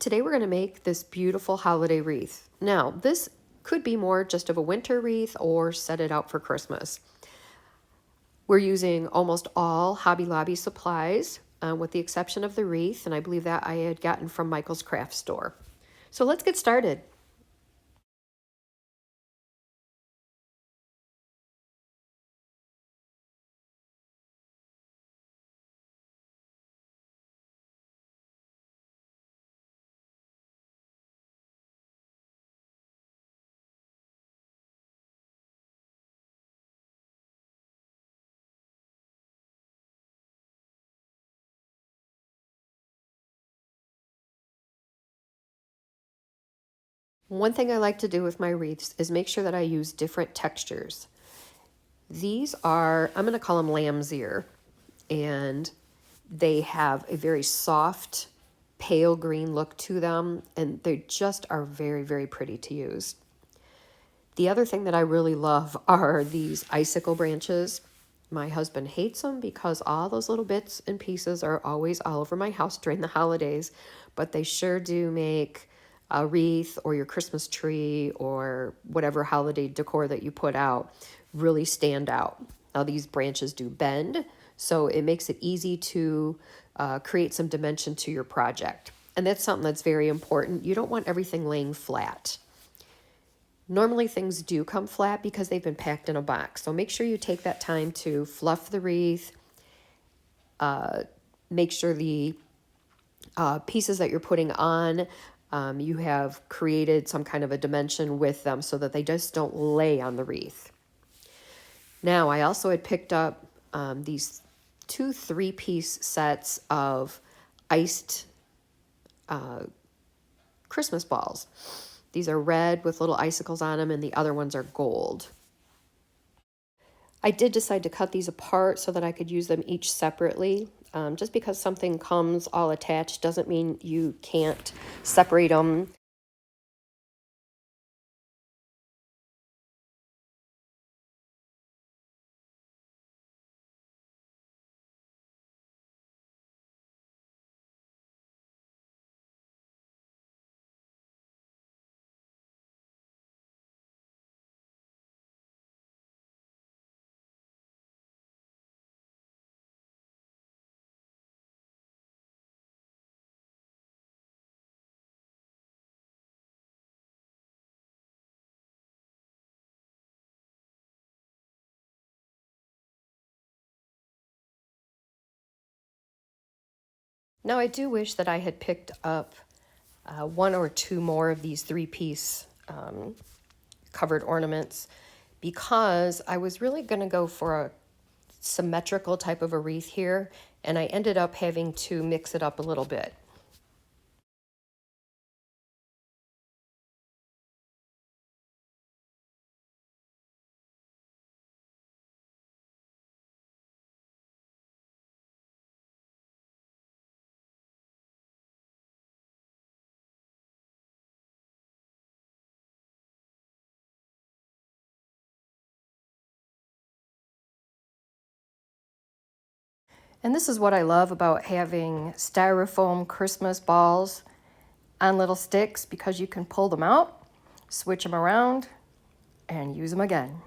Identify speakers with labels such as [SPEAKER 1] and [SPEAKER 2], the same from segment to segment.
[SPEAKER 1] Today we're going to make this beautiful holiday wreath. Now, this could be more just of a winter wreath or set it out for Christmas. We're using almost all Hobby Lobby supplies, with the exception of the wreath, and I believe that I had gotten from Michael's craft store. So let's get started. One thing I like to do with my wreaths is make sure that I use different textures. These are, I'm going to call them lamb's ear, and they have a very soft, pale green look to them, and they just are very, very pretty to use. The other thing that I really love are these icicle branches. My husband hates them because all those little bits and pieces are always all over my house during the holidays, but they sure do make a wreath or your Christmas tree or whatever holiday decor that you put out really stand out. Now these branches do bend, so it makes it easy to create some dimension to your project. And that's something that's very important. You don't want everything laying flat. Normally things do come flat because they've been packed in a box. So make sure you take that time to fluff the wreath, make sure the pieces that you're putting on, you have created some kind of a dimension with them so that they just don't lay on the wreath. Now, I also had picked up these 2 3-piece sets of iced Christmas balls. These are red with little icicles on them, and the other ones are gold. I did decide to cut these apart so that I could use them each separately. Just because something comes all attached doesn't mean you can't separate them. Now, I do wish that I had picked up 1 or 2 more of these 3-piece covered ornaments, because I was really going to go for a symmetrical type of a wreath here, and I ended up having to mix it up a little bit. And this is what I love about having styrofoam Christmas balls on little sticks, because you can pull them out, switch them around, and use them again.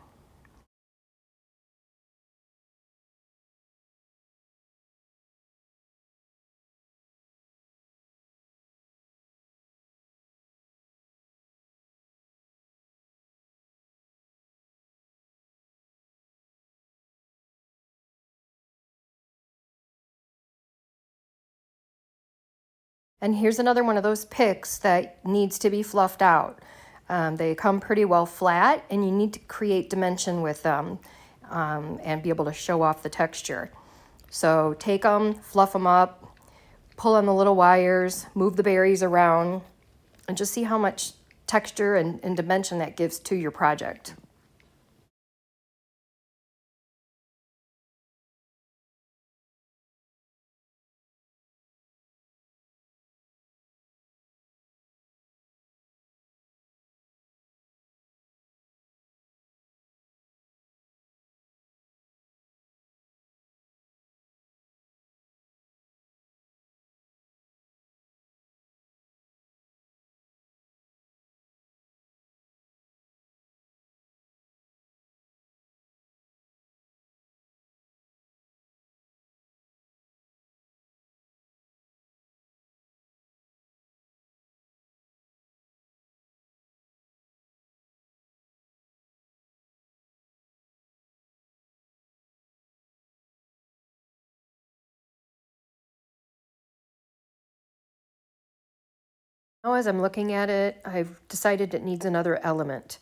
[SPEAKER 1] And here's another one of those picks that needs to be fluffed out. They come pretty well flat, and you need to create dimension with them and be able to show off the texture. So take them, fluff them up, pull on the little wires, move the berries around, and just see how much texture and dimension that gives to your project. Now as I'm looking at it, I've decided it needs another element.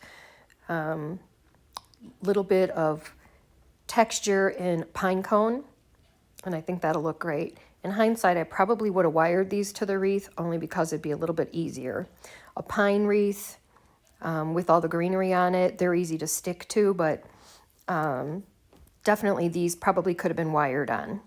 [SPEAKER 1] Little bit of texture in pine cone, and I think that'll look great. In hindsight, I probably would have wired these to the wreath only because it'd be a little bit easier. A pine wreath with all the greenery on it, they're easy to stick to, but definitely these probably could have been wired on.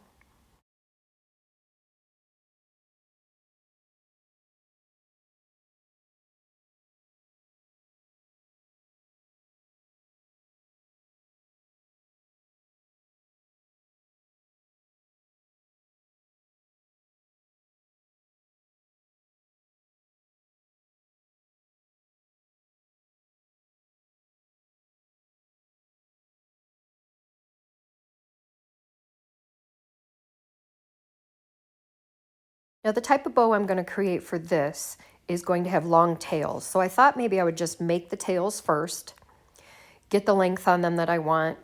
[SPEAKER 1] Now the type of bow I'm going to create for this is going to have long tails. So I thought maybe I would just make the tails first, get the length on them that I want,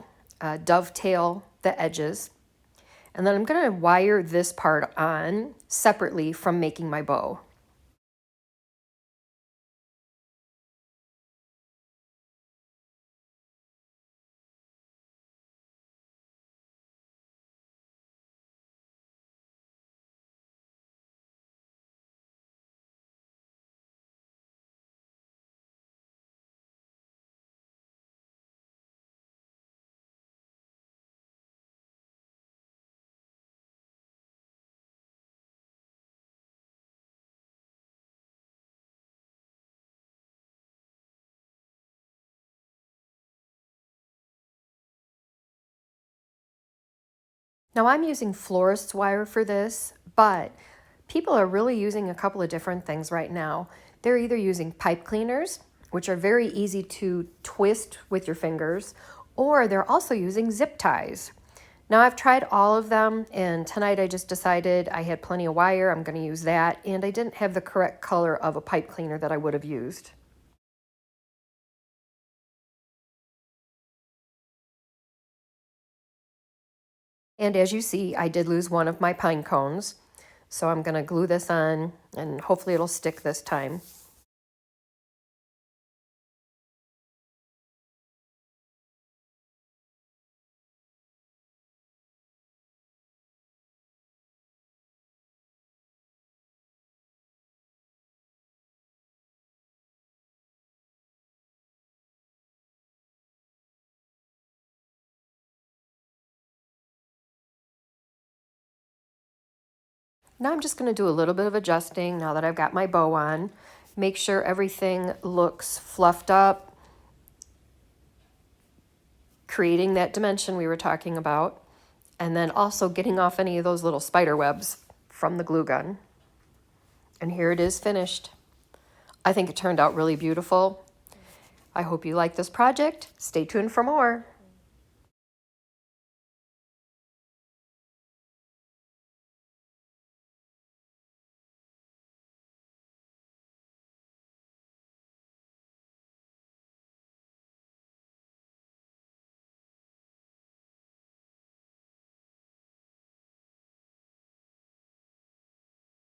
[SPEAKER 1] dovetail the edges, and then I'm going to wire this part on separately from making my bow. Now I'm using florist's wire for this, but people are really using a couple of different things right now. They're either using pipe cleaners, which are very easy to twist with your fingers, or they're also using zip ties. Now I've tried all of them, and tonight I just decided I had plenty of wire, I'm going to use that, and I didn't have the correct color of a pipe cleaner that I would have used. And as you see, I did lose one of my pine cones, so I'm going to glue this on, and hopefully it'll stick this time. Now I'm just going to do a little bit of adjusting now that I've got my bow on. Make sure everything looks fluffed up, creating that dimension we were talking about, and then also getting off any of those little spider webs from the glue gun. And here it is finished. I think it turned out really beautiful. I hope you like this project. Stay tuned for more.